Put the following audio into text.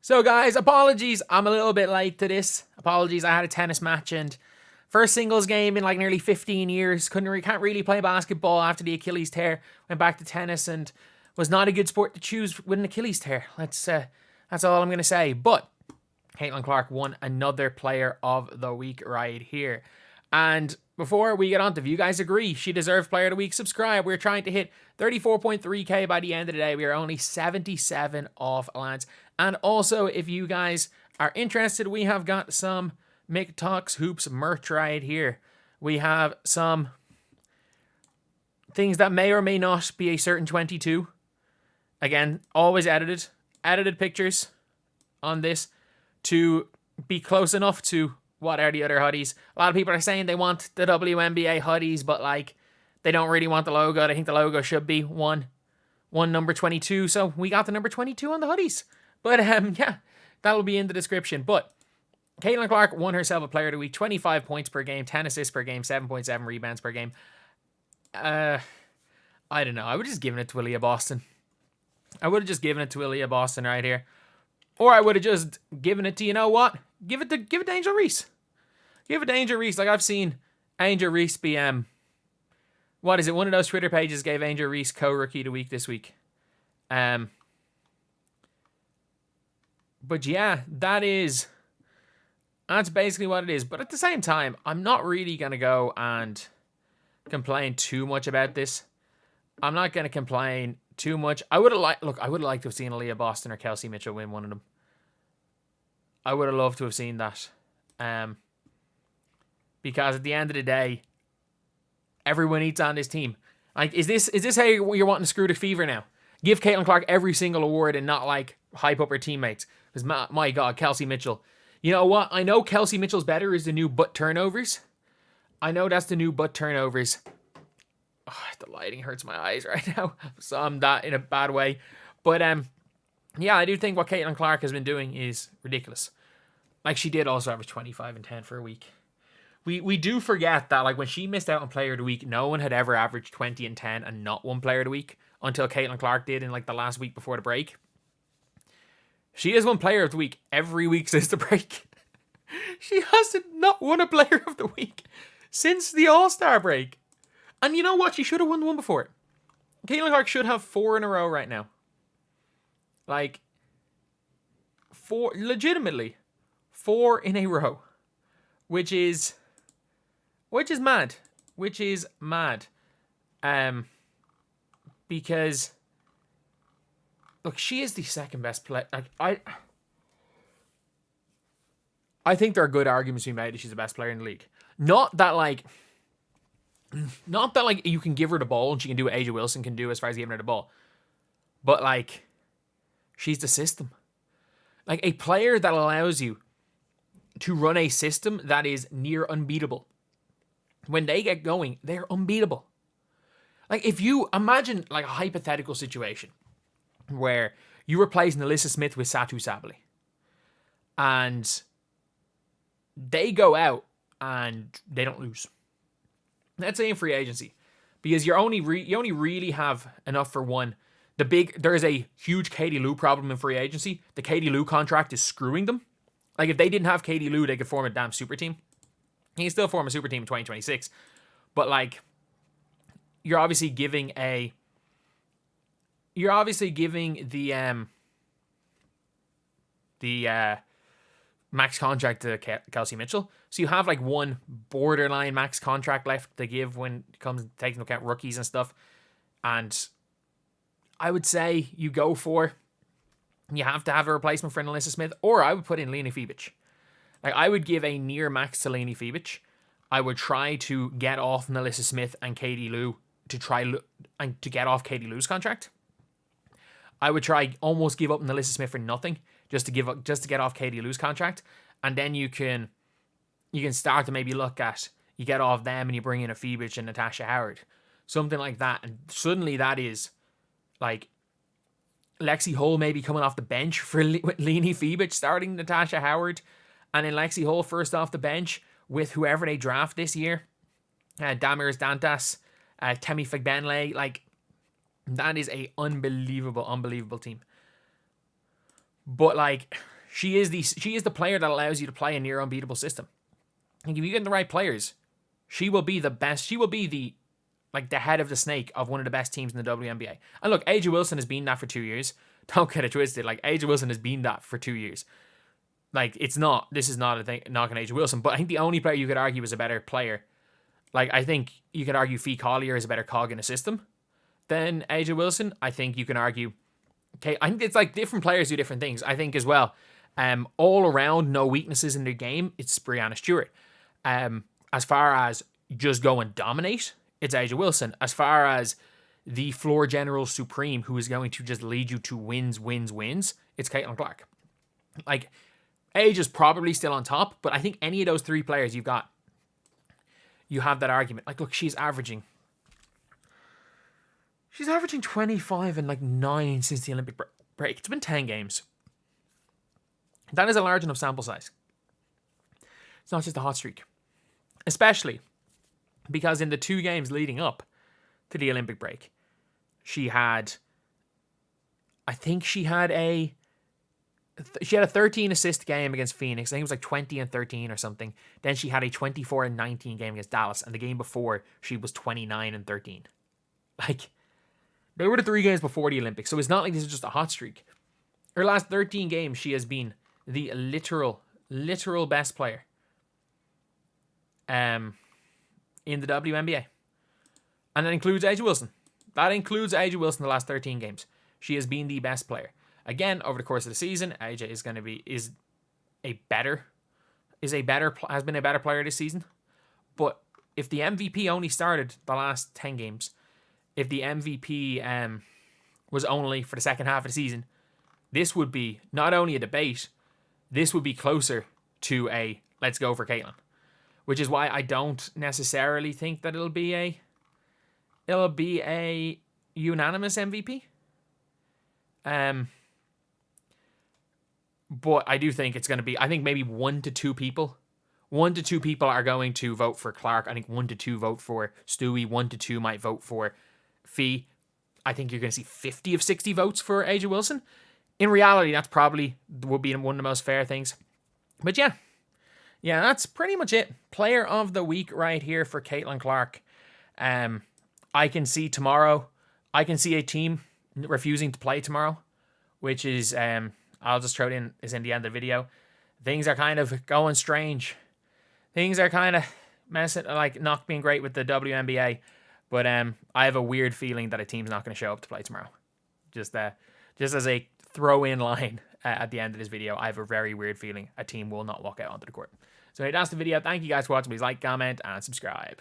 So guys, apologies, I'm a little bit late to this. Apologies, I had a tennis match and first singles game in like nearly 15 years. Can't really play basketball after the Achilles tear. Went back to tennis and was not a good sport to choose with an Achilles tear. That's all I'm going to say. But Caitlin Clark won another player of the week right here. And before we get on to, if you guys agree she deserves player of the week, subscribe. We're trying to hit 34.3k by the end of the day. We are only 77 off Lance. And also, if you guys are interested, we have got some Mick Talks Hoops merch right here. We have some things that may or may not be a certain 22. Again, always edited pictures on this to be close enough to what are the other hoodies. A lot of people are saying they want the WNBA hoodies, but like they don't really want the logo. They think the logo should be one number 22. So we got the number 22 on the hoodies. But yeah, that'll be in the description. But Caitlin Clark won herself a player of the week. 25 points per game, 10 assists per game, 7.7 rebounds per game. I don't know. I would have just given it to Aaliyah Boston. Right here. Or I would have just given it to, you know what? Give it to Angel Reese. Give it to Angel Reese. Like, I've seen Angel Reese be, what is it? One of those Twitter pages gave Angel Reese co-rookie of the week this week. But yeah, that's basically what it is. But at the same time, I'm not really going to go and complain too much about this. I'm not going to complain too much. I would have liked to have seen Aaliyah Boston or Kelsey Mitchell win one of them. I would have loved to have seen that. Because at the end of the day, everyone eats on this team. Like, is this how you're wanting to screw the fever now? Give Caitlin Clark every single award and not like hype up her teammates. Because my God, Kelsey Mitchell. You know what? I know Kelsey Mitchell's better is the new butt turnovers. I know that's the new butt turnovers. Oh, the lighting hurts my eyes right now. So I'm that in a bad way. But yeah, I do think what Caitlin Clark has been doing is ridiculous. Like, she did also average 25 and 10 for a week. We do forget that, like, when she missed out on player of the week, no one had ever averaged 20 and 10 and not won player of the week until Caitlin Clark did in like the last week before the break. She has won player of the week every week since the break. She hasn't not won a player of the week since the All-Star break. And you know what? She should have won the one before it. Caitlin Clark should have 4 in a row right now. Like, 4 in a row. Which is mad. Because look, she is the second best player. Like, I think there are good arguments to be made that she's the best player in the league. Not that like you can give her the ball and she can do what A'ja Wilson can do as far as giving her the ball. But like, she's the system. Like, a player that allows you to run a system that is near unbeatable. When they get going, they're unbeatable. Like, if you imagine like a hypothetical situation where you were replace Alyssa Smith with Satu Sabali, and they go out and they don't lose. Let's say in free agency, because you only really have enough for one. There is a huge Katie Lou problem in free agency. The Katie Lou contract is screwing them. Like, if they didn't have Katie Lou, they could form a damn super team. You can still form a super team in 2026. But, like, you're obviously giving the max contract to Kelsey Mitchell. So you have, like, one borderline max contract left to give when it comes to taking into account rookies and stuff. And I would say you have to have a replacement for Alyssa Smith, or I would put in Lena Fibic. Like, I would give a near max to Lena Fibic. I would try to get off Alyssa Smith and Katie Lou to get off Katie Lou's contract. I would try almost give up Alyssa Smith for nothing just to get off Katie Lou's contract, and then you can start to maybe look at, you get off them and you bring in a Fibic and Natasha Howard, something like that, and suddenly that is like Lexi Hull maybe coming off the bench for Lena Fibic starting Natasha Howard, and then Lexi Hull first off the bench with whoever they draft this year, Damiris Dantas, Temi Fagbenle. Like, that is a unbelievable team. But like, She is the player that allows you to play a near unbeatable system. And if you get the right players, she will be the best. She will be the head of the snake of one of the best teams in the WNBA. And look, AJ Wilson has been that for 2 years. Don't get it twisted. Like, AJ Wilson has been that for 2 years. Like, this is not a thing knocking AJ Wilson, but I think the only player you could argue is a better player. Like, I think you could argue Fee Collier is a better cog in a system than AJ Wilson. I think you can argue, okay, I think it's like different players do different things. I think as well, all around, no weaknesses in their game, it's Breanna Stewart. As far as just go and dominate, it's AJ Wilson. As far as the floor general supreme who is going to just lead you to wins, it's Caitlin Clark. Like, Age is probably still on top, but I think any of those three players you've got, you have that argument. Like, look, she's averaging 25 and 9 since the Olympic break. It's been 10 games. That is a large enough sample size. It's not just a hot streak. Especially because in the 2 games leading up to the Olympic break, she had a 13 assist game against Phoenix. I think it was 20 and 13 or something. Then she had a 24 and 19 game against Dallas. And the game before, she was 29 and 13. Like, they were the 3 games before the Olympics. So it's not like this is just a hot streak. Her last 13 games, she has been the literal best player in the WNBA. And that includes AJ Wilson. The last 13 games. She has been the best player. Again, over the course of the season, AJ has been a better player this season. But if the MVP only started the last 10 games, if the MVP was only for the second half of the season, this would be not only a debate, this would be closer to a let's go for Caitlin. Which is why I don't necessarily think that it'll be a unanimous MVP. But I do think it's going to be, I think maybe 1 to 2 people. 1 to 2 people are going to vote for Clark. I think 1 to 2 vote for Stewie. 1 to 2 might vote for Fee. I think you're going to see 50 of 60 votes for AJ Wilson. In reality, that's probably would be one of the most fair things. But yeah, that's pretty much it. Player of the week right here for Caitlin Clark. I can see tomorrow. I can see a team refusing to play tomorrow, which is I'll just throw it in is in the end of the video. Things are kind of going strange. Things are kind of messing, not being great with the WNBA. But I have a weird feeling that a team's not going to show up to play tomorrow. Just as a throw-in line at the end of this video, I have a very weird feeling a team will not walk out onto the court. So that's the video. Thank you guys for watching. Please like, comment, and subscribe.